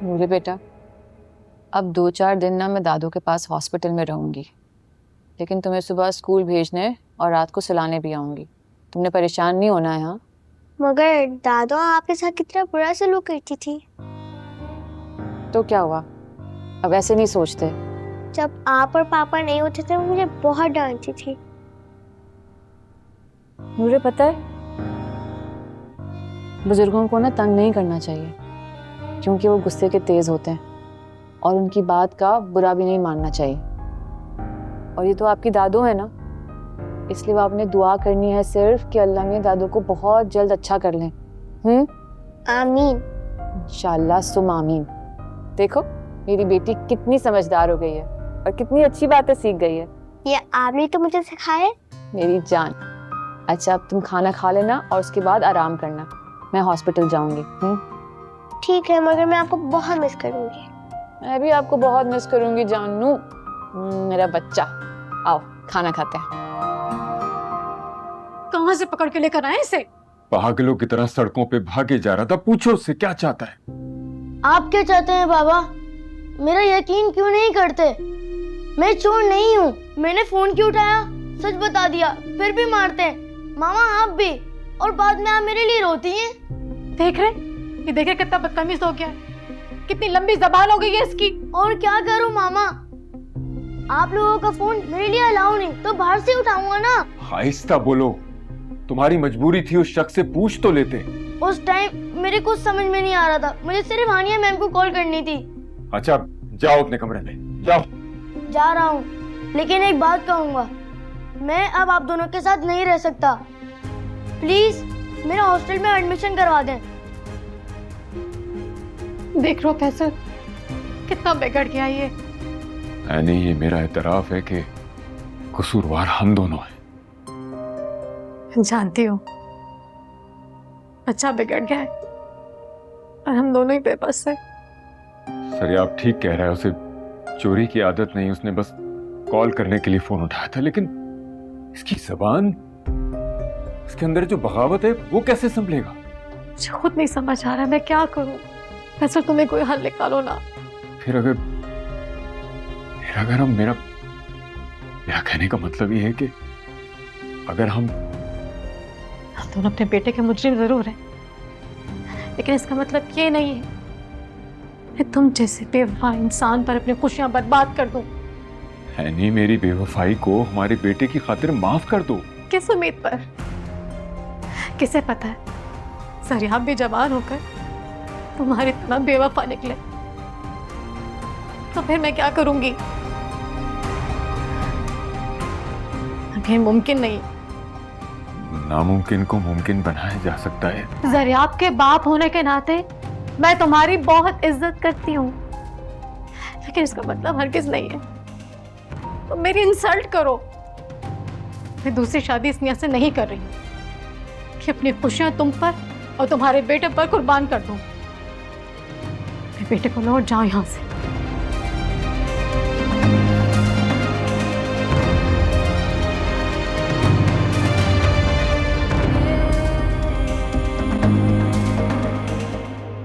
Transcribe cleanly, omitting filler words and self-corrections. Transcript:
मुझे बेटा, अब 2-4 दिन ना मैं दादू के पास हॉस्पिटल में रहूंगी, लेकिन तुम्हें सुबह स्कूल भेजने और रात को सुलाने भी आऊंगी। तुमने परेशान नहीं होना है। हाँ, मगर दादू आपके साथ कितना बुरा सलूक करती थी। तो क्या हुआ? अब ऐसे नहीं सोचते? जब आप और पापा नहीं होते थे मुझे बहुत डांटती थी। मुझे पता है, बुजुर्गों को ना तंग नहीं करना चाहिए, क्योंकि वो गुस्से के तेज होते हैं और उनकी बात का बुरा भी नहीं मानना चाहिए। और ये तो आपकी दादू है ना, इसलिए वो आपने दुआ करनी है सिर्फ कि अल्लाह ने दादू को बहुत जल्द अच्छा कर लें। आमीन। इंशाल्लाह सुम आमीन। देखो मेरी बेटी कितनी समझदार हो गई है और कितनी अच्छी बातें सीख गई है। ये आपने तो मुझे सिखाया। मेरी जान। अच्छा, अब तुम खाना खा लेना और उसके बाद आराम करना। मैं हॉस्पिटल जाऊंगी। ठीक है, मगर मैं आपको बहुत मिस करूंगी। मैं भी आपको बहुत मिस करूंगी जानू, मेरा बच्चा। आओ खाना खाते हैं। कहाँ से पकड़ के लेकर आए इसे? पागलों की तरह सड़कों पे भागे जा रहा था। पूछो उससे क्या चाहता है। आप क्या चाहते हैं बाबा? मेरा यकीन क्यों नहीं करते? मैं चोर नहीं हूँ। मैंने फोन क्यों उठाया, सच बता दिया, फिर भी मारते हैं। मामा आप भी, और बाद में आप मेरे लिए रोती हैं। देख रहे, ये देख रहे कितना बदतमीज हो गया है, कितनी लंबी जबान हो गई है इसकी। और क्या करूँ मामा? आप लोगों का फोन मेरे लिए अलाउ नहीं, तो बाहर से उठाऊंगा ना। आहिस्ता बोलो, तुम्हारी मजबूरी थी, उस शख्स से पूछ तो लेते। उस टाइम मेरे कुछ समझ में नहीं आ रहा था, मुझे सिर्फ हानिया मैम को कॉल करनी थी। अच्छा जाओ अपने कमरे में जाओ। जा रहा हूँ, लेकिन एक बात कहूँगा, मैं अब आप दोनों के साथ नहीं रह सकता। प्लीज मेरा हॉस्टल में एडमिशन करवा दें। देख रो फैसल, कितना बिगड़ गया ये। नहीं, ये मेरा एतराफ है कि कसूरवार हम दोनों हैं। जानती हूँ बच्चा बिगड़ गया है और हम दोनों ही बेबस है। सर आप ठीक कह रहे हैं, उसे चोरी की आदत नहीं, उसने बस कॉल करने के लिए फोन उठाया था। लेकिन इसकी जबान, इसके अंदर जो बगावत है वो कैसे संभलेगा? मुझे खुद नहीं समझ आ रहा मैं क्या करूं। फैसल तुम्हें कोई हल निकालो ना। फिर अगर मेरा कहने का मतलब ये है कि अगर हम दोनों अपने बेटे के मुजरिम जरूर हैं, लेकिन इसका मतलब ये नहीं है मैं तुम जैसे बेवफा इंसान पर अपनी खुशियां बर्बाद कर दूं। नहीं, मेरी बेवफाई को हमारे बेटे की खातिर माफ कर दो। किस उम्मीद पर? किसे पता है सरियाब भी जवान होकर तुम्हारी तरह बेवफा निकले तो फिर मैं क्या करूंगी? अभी मुमकिन नहीं। नामुमकिन को मुमकिन बनाया जा सकता है। जरियाब के बाप होने के नाते मैं तुम्हारी बहुत इज्जत करती हूँ, लेकिन इसका मतलब हरगिज नहीं है तो मेरी इंसल्ट करो। मैं दूसरी शादी इस नियत से नहीं कर रही कि अपनी खुशियां तुम पर और तुम्हारे बेटे पर कुर्बान कर दूं। मेरे बेटे को लौट जाओ यहाँ से।